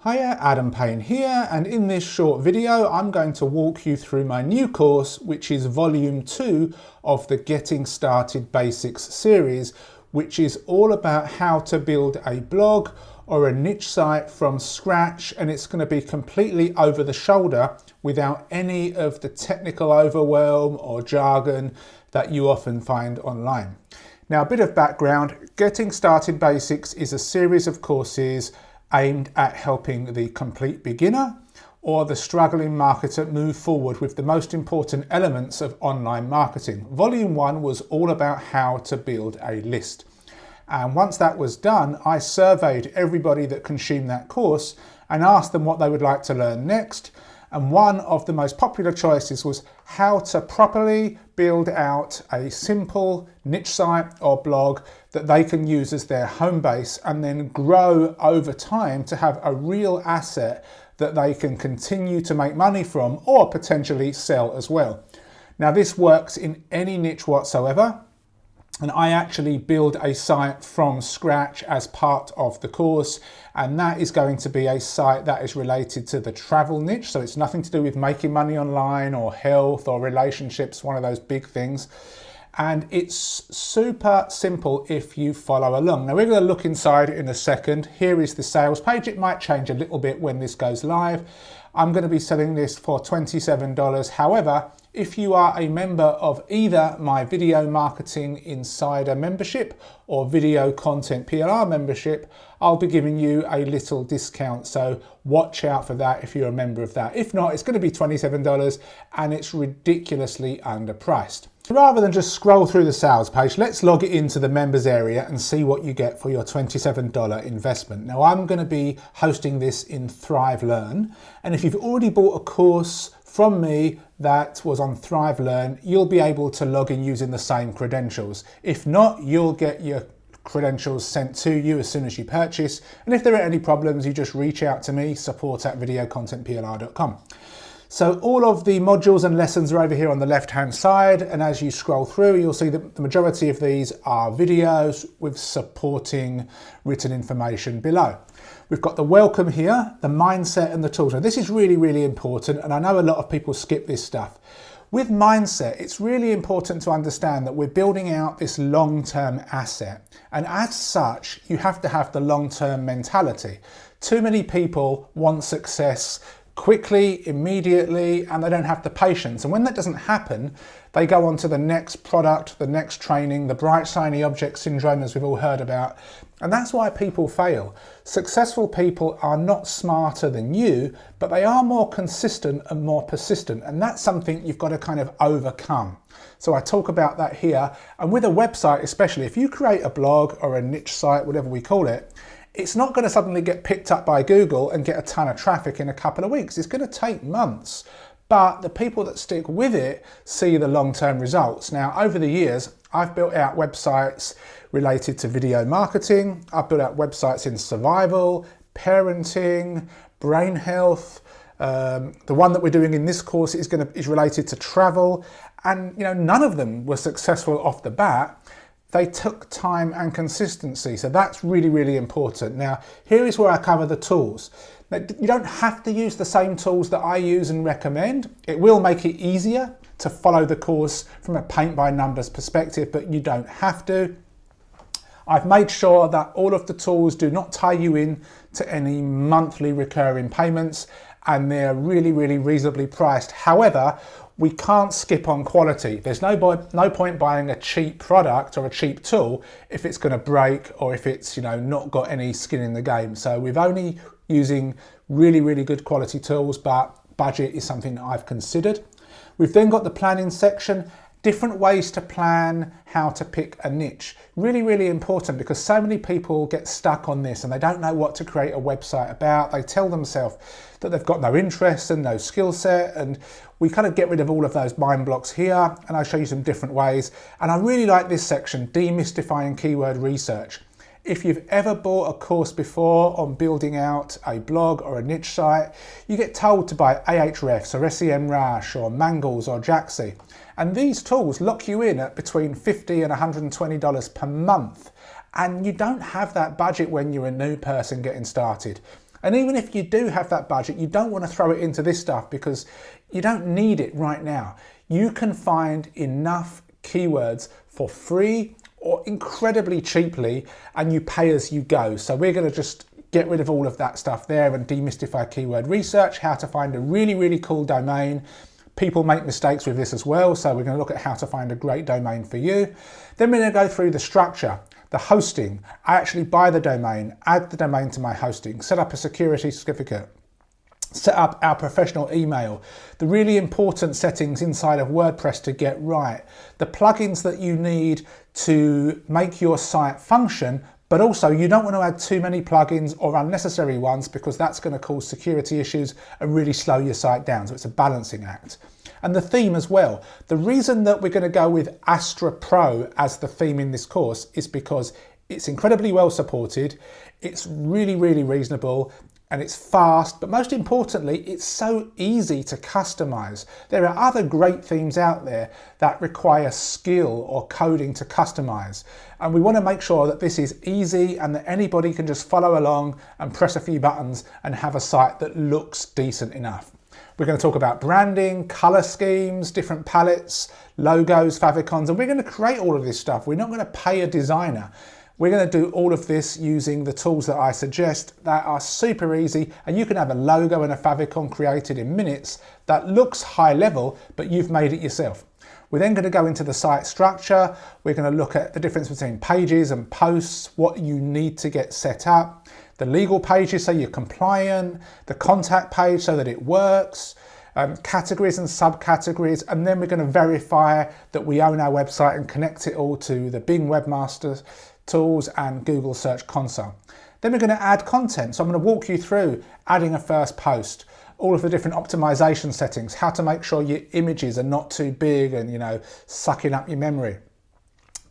Hiya, Adam Payne here, and in this short video I'm going to walk you through my new course, which is volume 2 of the Getting Started Basics series, which is all about how to build a blog or a niche site from scratch, and it's going to be completely over the shoulder without any of the technical overwhelm or jargon that you often find online. Now, a bit of background: Getting Started Basics is a series of courses aimed at helping the complete beginner or the struggling marketer move forward with the most important elements of online marketing. Volume 1 was all about how to build a list. And once that was done, I surveyed everybody that consumed that course and asked them what they would like to learn next. And one of the most popular choices was how to properly build out a simple niche site or blog that they can use as their home base and then grow over time to have a real asset that they can continue to make money from or potentially sell as well. Now, this works in any niche whatsoever. And I actually build a site from scratch as part of the course, and that is going to be a site that is related to the travel niche. So it's nothing to do with making money online or health or relationships, one of those big things. And it's super simple if you follow along. Now, we're going to look inside in a second. Here is the sales page. It might change a little bit when this goes live. I'm going to be selling this for $27. However, if you are a member of either my Video Marketing Insider membership or Video Content PLR membership, I'll be giving you a little discount. So watch out for that if you're a member of that. If not, it's going to be $27 and it's ridiculously underpriced. Rather than just scroll through the sales page, let's log it into the members area and see what you get for your $27 investment. Now, I'm going to be hosting this in Thrive Learn, and if you've already bought a course from me that was on Thrive Learn, you'll be able to log in using the same credentials. If not, you'll get your credentials sent to you as soon as you purchase, and if there are any problems, you just reach out to me, support@videocontentplr.com. So all of the modules and lessons are over here on the left-hand side, and as you scroll through, you'll see that the majority of these are videos with supporting written information below. We've got the welcome here, the mindset, and the tools. Now, this is really, really important, and I know a lot of people skip this stuff. With mindset, it's really important to understand that we're building out this long-term asset, and as such, you have to have the long-term mentality. Too many people want success quickly, immediately, and they don't have the patience. And when that doesn't happen, they go on to the next product, the next training, the bright shiny object syndrome, as we've all heard about. And that's why people fail. Successful people are not smarter than you, but they are more consistent and more persistent. And that's something you've got to kind of overcome. So I talk about that here. And with a website, especially, if you create a blog or a niche site, whatever we call it, it's not going to suddenly get picked up by Google and get a ton of traffic in a couple of weeks. It's going to take months. But the people that stick with it see the long-term results. Now, over the years, I've built out websites related to video marketing. I've built out websites in survival, parenting, brain health. The one that we're doing in this course is related to travel. And none of them were successful off the bat. They took time and consistency. So that's really, really important. Now, here is where I cover the tools. Now, you don't have to use the same tools that I use and recommend. It will make it easier to follow the course from a paint by numbers perspective, but you don't have to. I've made sure that all of the tools do not tie you in to any monthly recurring payments, and they're really, really reasonably priced. However, we can't skip on quality. There's no point buying a cheap product or a cheap tool if it's going to break or if it's not got any skin in the game. So we're only using really, really good quality tools, but budget is something that I've considered. We've then got the planning section. Different ways to plan how to pick a niche. Really, really important, because so many people get stuck on this and they don't know what to create a website about. They tell themselves that they've got no interest and no skill set, and we kind of get rid of all of those mind blocks here, and I'll show you some different ways. And I really like this section, demystifying keyword research. If you've ever bought a course before on building out a blog or a niche site, you get told to buy Ahrefs or SEMrush or Mangles or Jaxi. And these tools lock you in at between $50 and $120 per month. And you don't have that budget when you're a new person getting started. And even if you do have that budget, you don't want to throw it into this stuff because you don't need it right now. You can find enough keywords for free or incredibly cheaply, and you pay as you go. So we're going to just get rid of all of that stuff there and demystify keyword research, how to find a really, really cool domain. People make mistakes with this as well, so we're going to look at how to find a great domain for you. Then we're going to go through the structure, the hosting. I actually buy the domain, add the domain to my hosting, set up a security certificate, set up our professional email, the really important settings inside of WordPress to get right, the plugins that you need to make your site function, but also you don't want to add too many plugins or unnecessary ones because that's going to cause security issues and really slow your site down. So it's a balancing act. And the theme as well. The reason that we're going to go with Astra Pro as the theme in this course is because it's incredibly well supported, it's really, really reasonable, and it's fast, but most importantly, it's so easy to customize. There are other great themes out there that require skill or coding to customize. And we want to make sure that this is easy and that anybody can just follow along and press a few buttons and have a site that looks decent enough. We're going to talk about branding, color schemes, different palettes, logos, favicons, and we're going to create all of this stuff. We're not going to pay a designer. We're going to do all of this using the tools that I suggest that are super easy, and you can have a logo and a favicon created in minutes that looks high level, but you've made it yourself. We're then going to go into the site structure. We're going to look at the difference between pages and posts, what you need to get set up, the legal pages so you're compliant, the contact page so that it works, categories and subcategories, and then we're going to verify that we own our website and connect it all to the Bing Webmaster Tools and Google Search Console. Then we're going to add content. So I'm going to walk you through adding a first post, all of the different optimization settings, how to make sure your images are not too big and, sucking up your memory.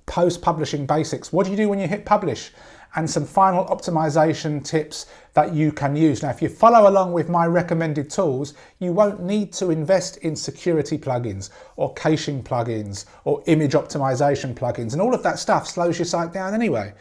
Post publishing basics. What do you do when you hit publish? And some final optimization tips that you can use. Now, if you follow along with my recommended tools, you won't need to invest in security plugins or caching plugins or image optimization plugins, and all of that stuff slows your site down anyway.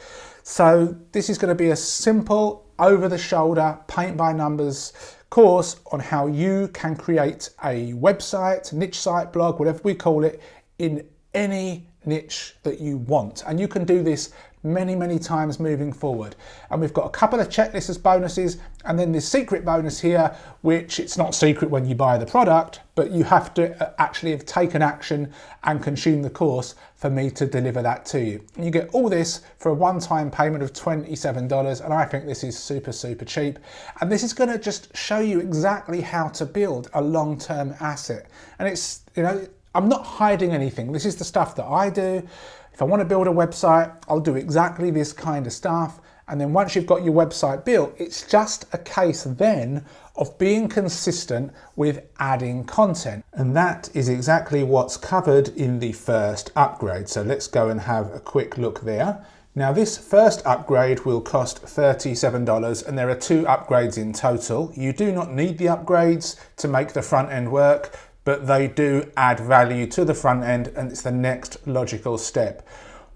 So this is going to be a simple, over-the-shoulder, paint-by-numbers course on how you can create a website, niche site, blog, whatever we call it, in any niche that you want. And you can do this many, many times moving forward. And we've got a couple of checklists as bonuses, and then this secret bonus here, which it's not secret when you buy the product, but you have to actually have taken action and consumed the course for me to deliver that to you. And you get all this for a one-time payment of $27, and I think this is super, super cheap. And this is going to just show you exactly how to build a long-term asset. And it's, I'm not hiding anything. This is the stuff that I do. If I want to build a website, I'll do exactly this kind of stuff. And then once you've got your website built, it's just a case then of being consistent with adding content. And that is exactly what's covered in the first upgrade. So let's go and have a quick look there. Now this first upgrade will cost $37, and there are 2 upgrades in total. You do not need the upgrades to make the front end work, but they do add value to the front end, and it's the next logical step.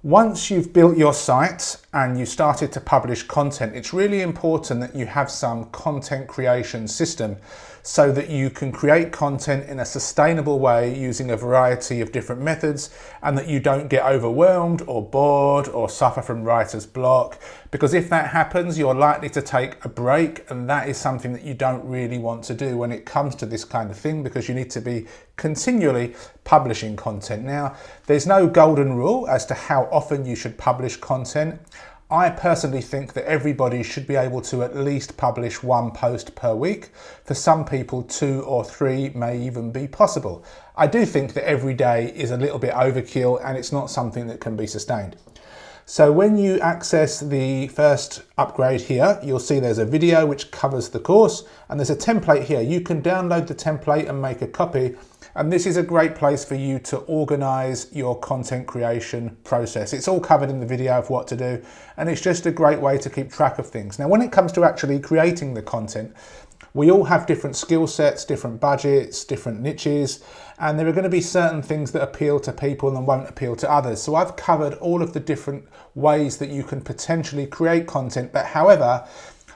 Once you've built your site and you started to publish content, it's really important that you have some content creation system so that you can create content in a sustainable way using a variety of different methods, and that you don't get overwhelmed or bored or suffer from writer's block, because if that happens, you're likely to take a break, and that is something that you don't really want to do when it comes to this kind of thing, because you need to be continually publishing content. Now, there's no golden rule as to how often you should publish content. I personally think that everybody should be able to at least publish 1 post per week. For some people, 2 or 3 may even be possible. I do think that every day is a little bit overkill, and it's not something that can be sustained. So when you access the first upgrade here, you'll see there's a video which covers the course, and there's a template here. You can download the template and make a copy. And this is a great place for you to organize your content creation process. It's all covered in the video of what to do, and it's just a great way to keep track of things. Now, when it comes to actually creating the content, we all have different skill sets, different budgets, different niches, and there are going to be certain things that appeal to people and won't appeal to others. So I've covered all of the different ways that you can potentially create content, but however,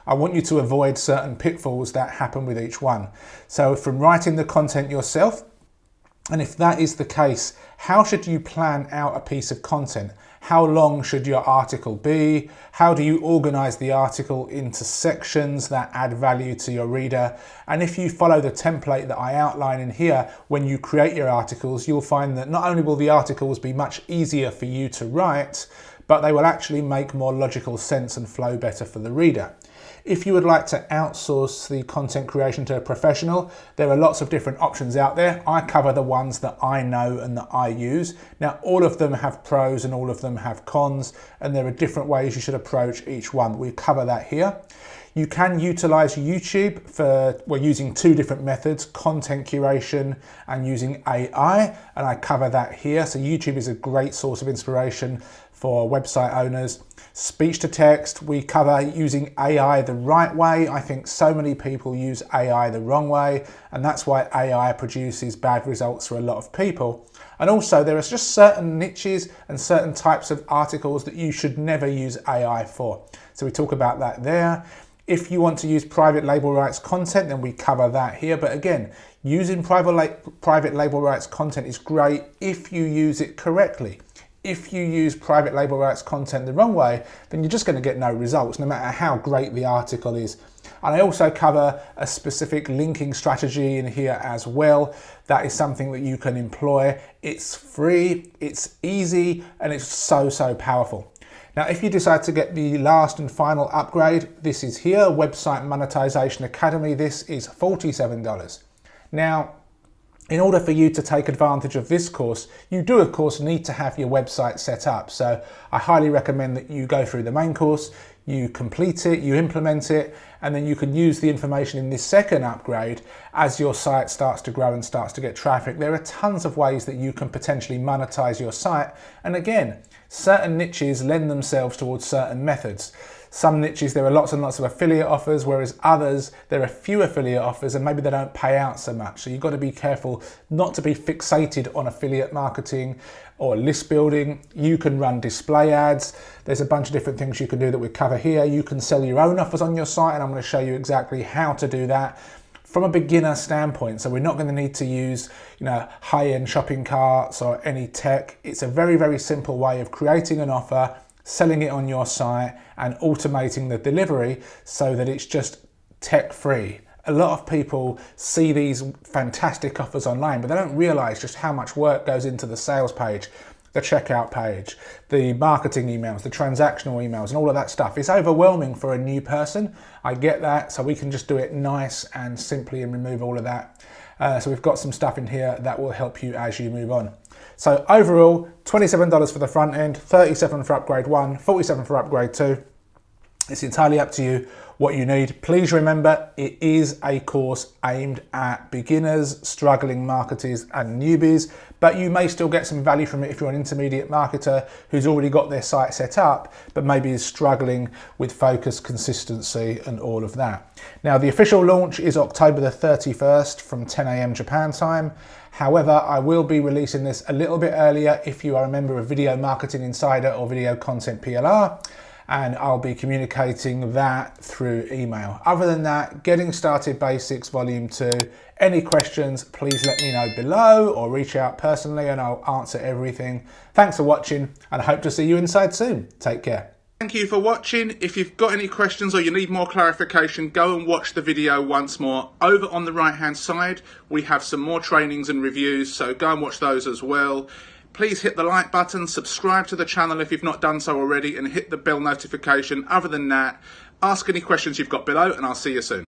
I want you to avoid certain pitfalls that happen with each one. So from writing the content yourself, and if that is the case, how should you plan out a piece of content? How long should your article be? How do you organize the article into sections that add value to your reader? And if you follow the template that I outline in here, when you create your articles, you'll find that not only will the articles be much easier for you to write, but they will actually make more logical sense and flow better for the reader. If you would like to outsource the content creation to a professional, there are lots of different options out there. I cover the ones that I know and that I use. Now, all of them have pros and all of them have cons, and there are different ways you should approach each one. We cover that here. You can utilize YouTube we're using two different methods, content curation and using AI, and I cover that here. So YouTube is a great source of inspiration for website owners. Speech to text, we cover using AI the right way. I think so many people use AI the wrong way, and that's why AI produces bad results for a lot of people. And also there are just certain niches and certain types of articles that you should never use AI for. So we talk about that there. If you want to use private label rights content, then we cover that here. But again, using private label rights content is great if you use it correctly. If you use private label rights content the wrong way, then you're just going to get no results, no matter how great the article is. And I also cover a specific linking strategy in here as well. That is something that you can employ. It's free, it's easy, and it's so powerful. Now, if you decide to get the last and final upgrade, this is here, Website Monetization Academy. This is $47. Now, in order for you to take advantage of this course, you do of course need to have your website set up. So I highly recommend that you go through the main course, you complete it, you implement it, and then you can use the information in this second upgrade as your site starts to grow and starts to get traffic. There are tons of ways that you can potentially monetize your site. And again, certain niches lend themselves towards certain methods. Some niches, there are lots and lots of affiliate offers, whereas others, there are few affiliate offers and maybe they don't pay out so much. So you've got to be careful not to be fixated on affiliate marketing or list building. You can run display ads. There's a bunch of different things you can do that we cover here. You can sell your own offers on your site, and I'm going to show you exactly how to do that from a beginner standpoint. So we're not going to need to use, high-end shopping carts or any tech. It's a very simple way of creating an offer, selling it on your site and automating the delivery so that it's just tech free. A lot of people see these fantastic offers online, but they don't realize just how much work goes into the sales page, the checkout page, the marketing emails, the transactional emails, and all of that stuff. It's overwhelming for a new person. I get that, so we can just do it nice and simply and remove all of that. So we've got some stuff in here that will help you as you move on. So overall, $27 for the front end, $37 for upgrade 1, $47 for upgrade 2. It's entirely up to you what you need. Please remember, it is a course aimed at beginners, struggling marketers and newbies, but you may still get some value from it if you're an intermediate marketer who's already got their site set up, but maybe is struggling with focus, consistency and all of that. Now, the official launch is October the 31st from 10 AM Japan time. However, I will be releasing this a little bit earlier if you are a member of Video Marketing Insider or Video Content PLR, and I'll be communicating that through email. Other than that, Getting Started Basics Volume 2. Any questions, please let me know below or reach out personally and I'll answer everything. Thanks for watching and I hope to see you inside soon. Take care. Thank you for watching. If you've got any questions or you need more clarification, go and watch the video once more. Over on the right hand side, we have some more trainings and reviews, so go and watch those as well. Please hit the like button, subscribe to the channel if you've not done so already, and hit the bell notification. Other than that, ask any questions you've got below and I'll see you soon.